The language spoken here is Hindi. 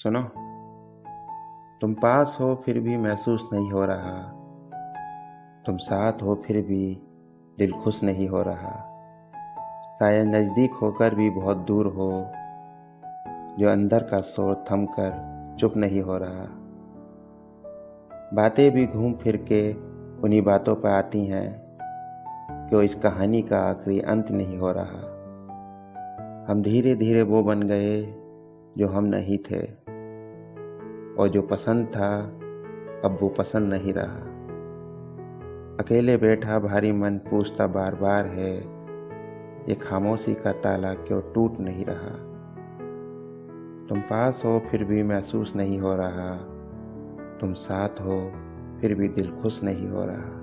सुनो। तुम पास हो फिर भी महसूस नहीं हो रहा। तुम साथ हो फिर भी दिल खुश नहीं हो रहा। शायद नज़दीक होकर भी बहुत दूर हो, जो अंदर का शोर थम कर चुप नहीं हो रहा। बातें भी घूम फिर के उन्हीं बातों पर आती हैं, क्यों इस कहानी का आखिरी अंत नहीं हो रहा। हम धीरे धीरे वो बन गए जो हम नहीं थे, और जो पसंद था अब वो पसंद नहीं रहा। अकेले बैठा भारी मन पूछता बार बार है, ये खामोशी का ताला क्यों टूट नहीं रहा। तुम पास हो फिर भी महसूस नहीं हो रहा। तुम साथ हो फिर भी दिल खुश नहीं हो रहा।